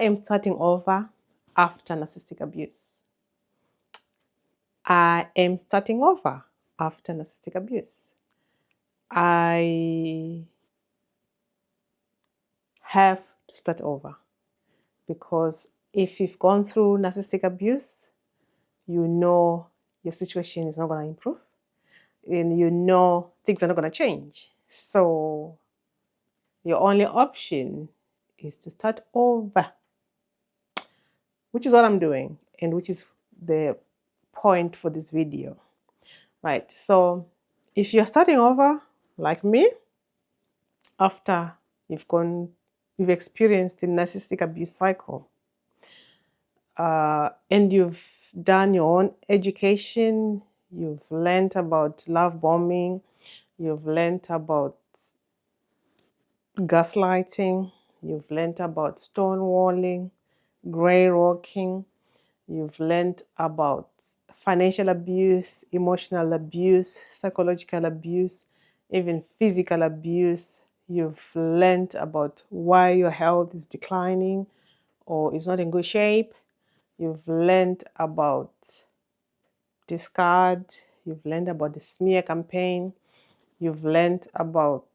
I am starting over after narcissistic abuse. I am starting over after narcissistic abuse. I have to start over because if you've gone through narcissistic abuse, you know your situation is not going to improve and you know things are not going to change. So your only option is to start over, which is what I'm doing and which is the point for this video. Right, so if you're starting over like me, after you've experienced the narcissistic abuse cycle, and you've done your own education, you've learned about love bombing, you've learned about gaslighting, you've learned about stonewalling, grey rocking, you've learned about financial abuse, emotional abuse, psychological abuse, even physical abuse. You've learned about why your health is declining or is not in good shape. You've learned about discard. You've learned about the smear campaign. You've learned about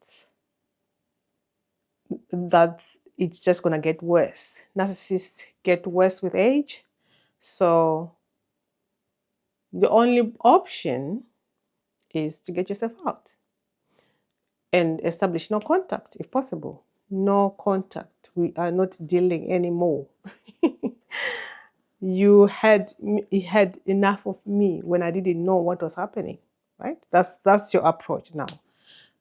that it's just going to get worse. Narcissists get worse with age. So the only option is to get yourself out and establish no contact if possible. No contact. We are not dealing anymore. You had enough of me when I didn't know what was happening, right? That's your approach now.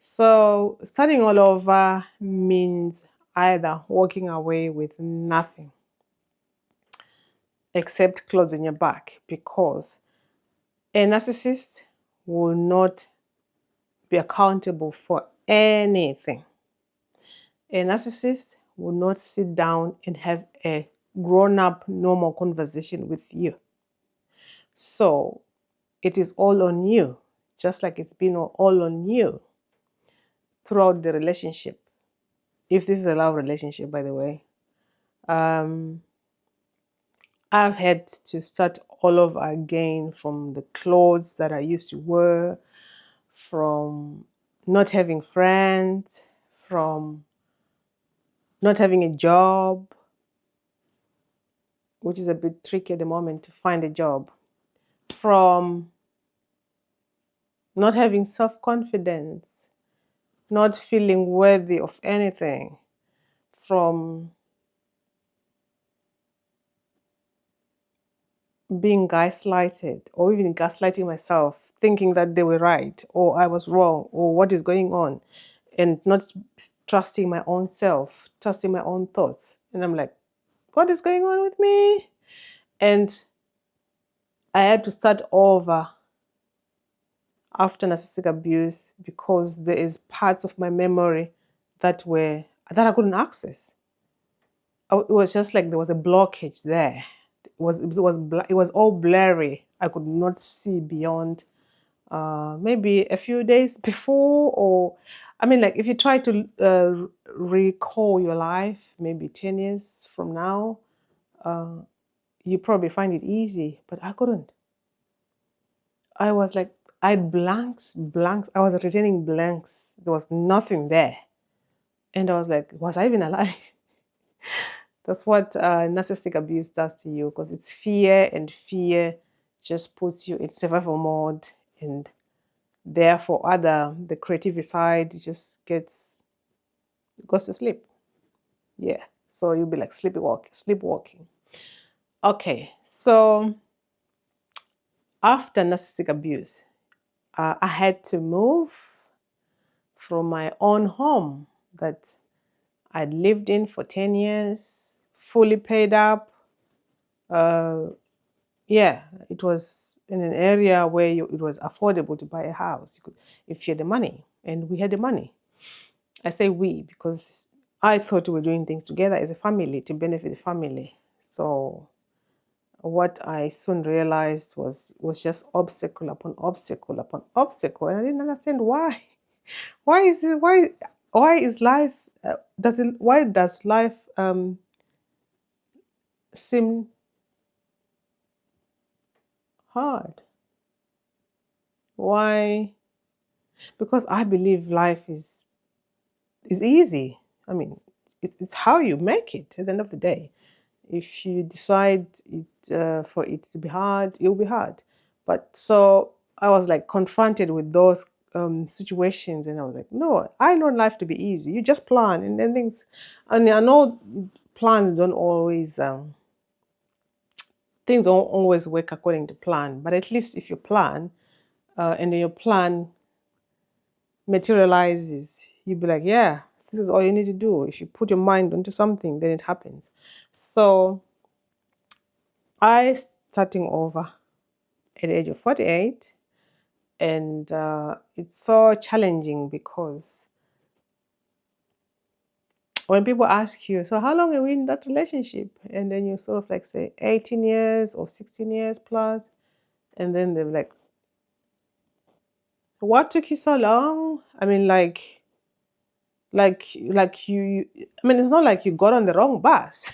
So starting all over means either walking away with nothing except clothes on your back, because a narcissist will not be accountable for anything. A narcissist will not sit down and have a grown-up normal conversation with you. So it is all on you, just like it's been all on you throughout the relationship. If this is a love relationship, by the way, I've had to start all over again from the clothes that I used to wear, from not having friends, from not having a job, which is a bit tricky at the moment to find a job, from not having self-confidence, not feeling worthy of anything, from being gaslighted or even gaslighting myself, thinking that they were right or I was wrong or what is going on, and not trusting my own self, trusting my own thoughts. And I'm like, what is going on with me? And I had to start over after narcissistic abuse because there is parts of my memory that I couldn't access. It was just like there was a blockage there. It was all blurry. I could not see beyond maybe a few days before, or I mean, like if you try to recall your life maybe 10 years from now, you probably find it easy, but I couldn't. I was like, I had blanks. I was retaining blanks. There was nothing there. And I was like, was I even alive? That's what narcissistic abuse does to you, because it's fear, and fear just puts you in survival mode, and therefore the creative side just goes to sleep. Yeah, so you'll be like sleepwalking. Okay, so after narcissistic abuse, I had to move from my own home that I'd lived in for 10 years, fully paid up. Yeah, it was in an area where it was affordable to buy a house if you had the money, and we had the money. I say we because I thought we were doing things together as a family to benefit the family. So what I soon realized was just obstacle upon obstacle upon obstacle, and I didn't understand why. Why is life why does life seem hard. Why? Because I believe life is easy. I mean, it's how you make it at the end of the day. If you decide for it to be hard, it will be hard. But so I was like confronted with those situations, and I was like, no, I know life to be easy. You just plan, and then things. And I know plans don't always things don't always work according to plan. But at least if you plan, and then your plan materializes, you'd be like, yeah, this is all you need to do. If you put your mind onto something, then it happens. So I starting over at the age of 48, and it's so challenging because when people ask you, so how long are we in that relationship? And then you sort of like say 18 years or 16 years plus, and then they're like, what took you so long? I mean, I mean, it's not like you got on the wrong bus.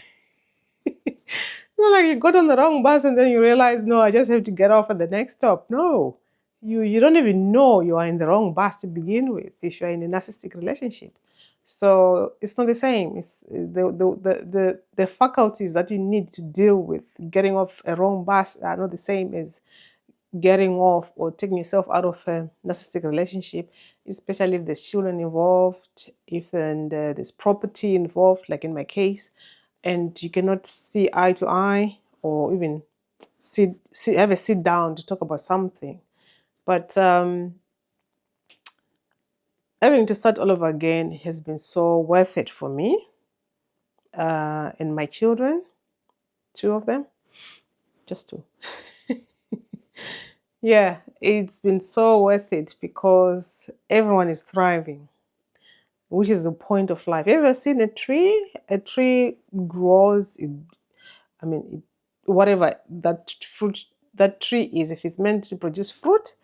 It's not like you got on the wrong bus and then you realize, no, I just have to get off at the next stop. No, you don't even know you are in the wrong bus to begin with if you're in a narcissistic relationship. So it's not the same. It's the faculties that you need to deal with getting off a wrong bus are not the same as getting off or taking yourself out of a narcissistic relationship, especially if there's children involved, if there's property involved, like in my case, and you cannot see eye to eye or even have a sit down to talk about something. But having to start all over again has been so worth it for me and my children, two of them, just two. Yeah, it's been so worth it because everyone is thriving, which is the point of life. Have you ever seen a tree? A tree grows. I mean, whatever that fruit that tree is, if it's meant to produce fruit,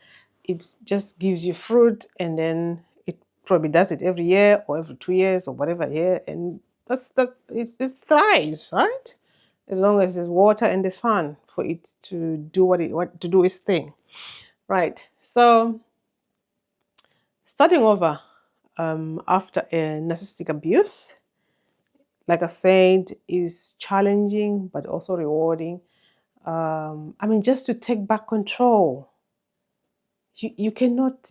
it just gives you fruit, and then it probably does it every year or every 2 years or whatever year, and it thrives, right? As long as there's water and the sun for it to do what to do its thing, right? So starting over after a narcissistic abuse, like I said, is challenging but also rewarding. I mean, just to take back control. You cannot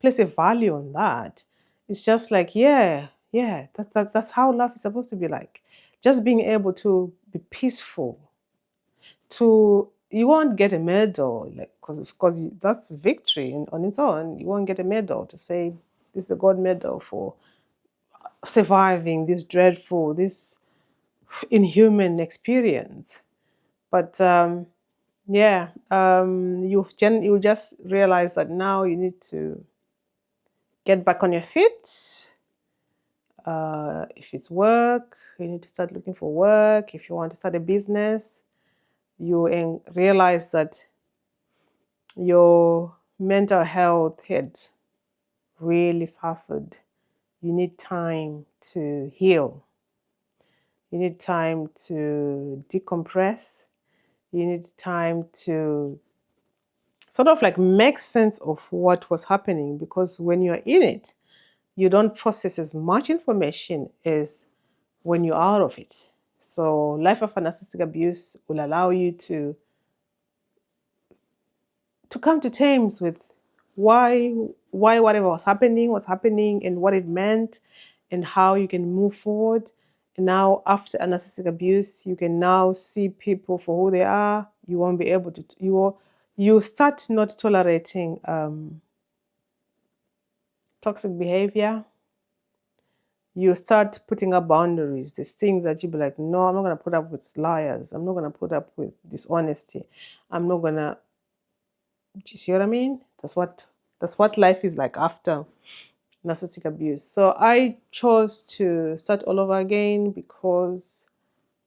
place a value on that. It's just like, yeah, that's how life is supposed to be like. Just being able to be peaceful. To You won't get a medal, like because that's victory on its own. You won't get a medal to say this is a gold medal for surviving this dreadful, this inhuman experience. But yeah, you just realize that now you need to get back on your feet. If it's work, you need to start looking for work. If you want to start a business, you realize that your mental health had really suffered. You need time to heal. You need time to decompress. You need time to sort of like make sense of what was happening, because when you're in it, you don't process as much information as when you're out of it. So life after narcissistic abuse will allow you to come to terms with why whatever was happening and what it meant and how you can move forward. And now after a narcissistic abuse, you can now see people for who they are. You won't be able to you start not tolerating toxic behavior. You start putting up boundaries. There's things that you be like, no, I'm not gonna put up with liars. I'm not gonna put up with dishonesty. I'm not gonna. Do you see what I mean? That's what life is like after narcissistic abuse. So I chose to start all over again because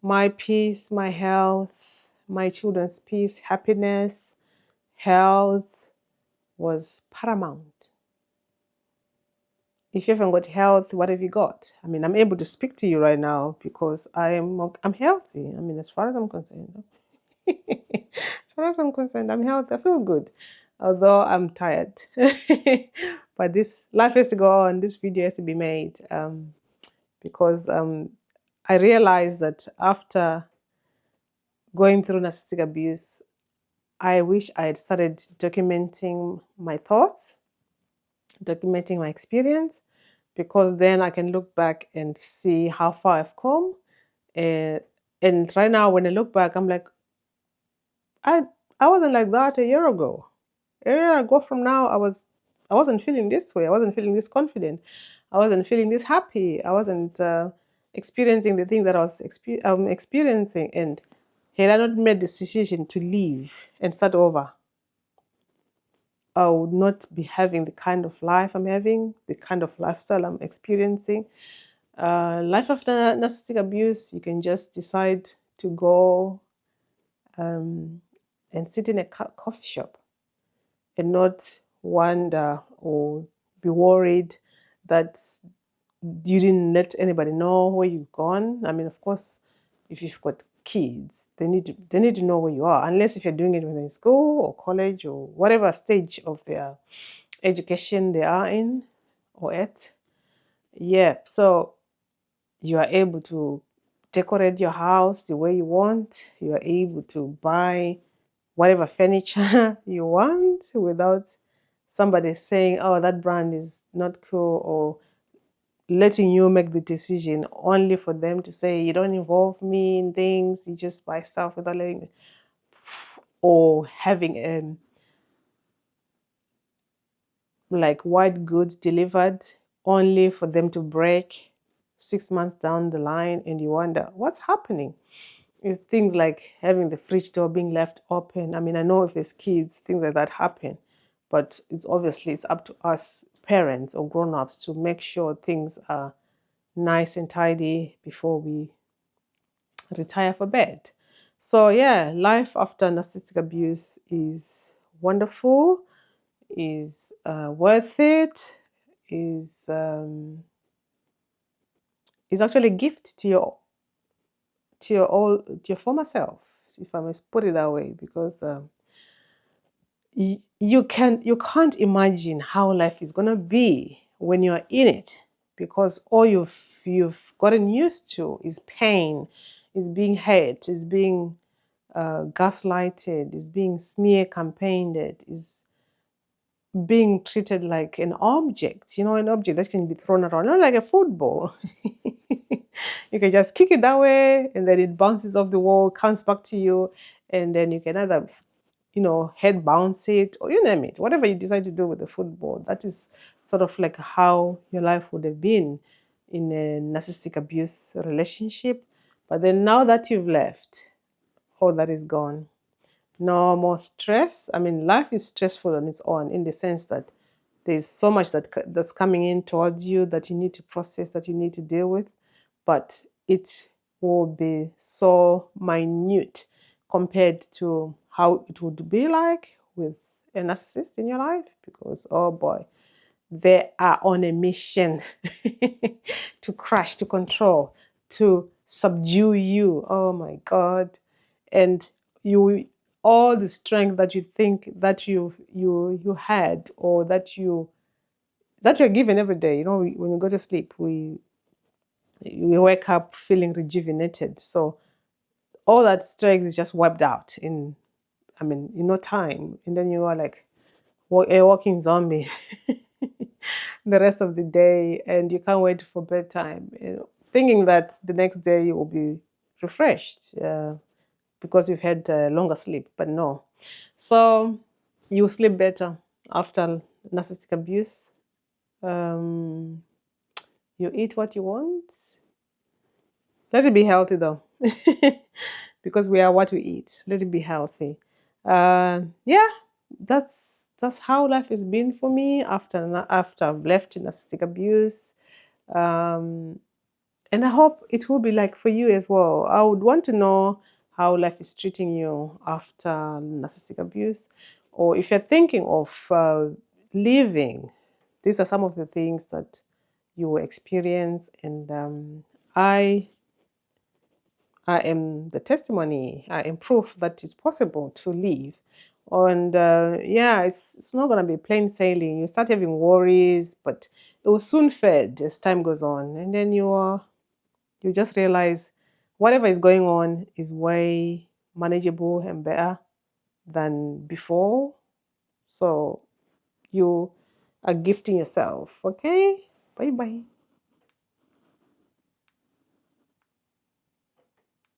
my peace, my health, my children's peace, happiness, health was paramount. If you haven't got health, what have you got? I mean, I'm able to speak to you right now because I'm healthy. I mean, as far as I'm concerned, as far as I'm concerned, I'm healthy. I feel good, although I'm tired. But this life has to go on. This video has to be made because I realized that after going through narcissistic abuse, I wish I had started documenting my thoughts, documenting my experience, because then I can look back and see how far I've come. And, and right now, when I look back, I'm like, I I wasn't like that a year ago. A year ago from now, I wasn't feeling this way. I wasn't feeling this confident. I wasn't feeling this happy. I wasn't experiencing the thing that I was experiencing. And had I not made the decision to leave and start over, I would not be having the kind of life I'm having, the kind of lifestyle I'm experiencing. Life after narcissistic abuse, you can just decide to go um, and sit in a coffee shop and not wonder or be worried that you didn't let anybody know where you've gone. I mean, of course, if you've got kids, they need to know where you are, unless if you're doing it within school or college or whatever stage of their education they are in or at. Yeah, so you are able to decorate your house the way you want. You are able to buy whatever furniture you want without somebody saying, oh, that brand is not cool, or letting you make the decision only for them to say, you don't involve me in things, you just buy stuff without letting me. Or having like white goods delivered only for them to break 6 months down the line, and you wonder what's happening. It's things like having the fridge door being left open. I mean, I know if there's kids, things like that happen, but it's up to us parents or grown-ups to make sure things are nice and tidy before we retire for bed. So yeah, life after narcissistic abuse is wonderful, is worth it, is actually a gift to your former self, if I must put it that way, because you can't imagine how life is gonna be when you're in it, because all you've gotten used to is pain, is being hurt, is being gaslighted, is being smear campaigned, is being treated like an object, an object that can be thrown around, not like a football. You can just kick it that way and then it bounces off the wall, comes back to you, and then you can either, head bounce it, or you name it, whatever you decide to do with the football. That is sort of like how your life would have been in a narcissistic abuse relationship. But then now that you've left, all that is gone. No more stress. I mean, life is stressful on its own, in the sense that there's so much that's coming in towards you that you need to process, that you need to deal with, but it will be so minute compared to how it would be like with a narcissist in your life, because oh boy, they are on a mission to crush, to control, to subdue you. Oh my God. And you, all the strength that you think that you had, or that you're given every day. When you go to sleep, we wake up feeling rejuvenated. So all that strength is just wiped out in no time, and then you are like a walking zombie the rest of the day, and you can't wait for bedtime, thinking that the next day you will be refreshed because you've had longer sleep. But no, so you sleep better after narcissistic abuse. um, you eat what you want. Let it be healthy though, because we are what we eat. Let it be healthy. Yeah, that's how life has been for me after I've left narcissistic abuse. Um, and I hope it will be like for you as well. I would want to know how life is treating you after narcissistic abuse, or if you're thinking of leaving. These are some of the things that you will experience. And I I am the testimony. I am proof that it's possible to live. And yeah, it's not going to be plain sailing. You start having worries, but it will soon fade as time goes on. And then you just realize whatever is going on is way manageable and better than before. So you are gifting yourself. Okay? Bye bye.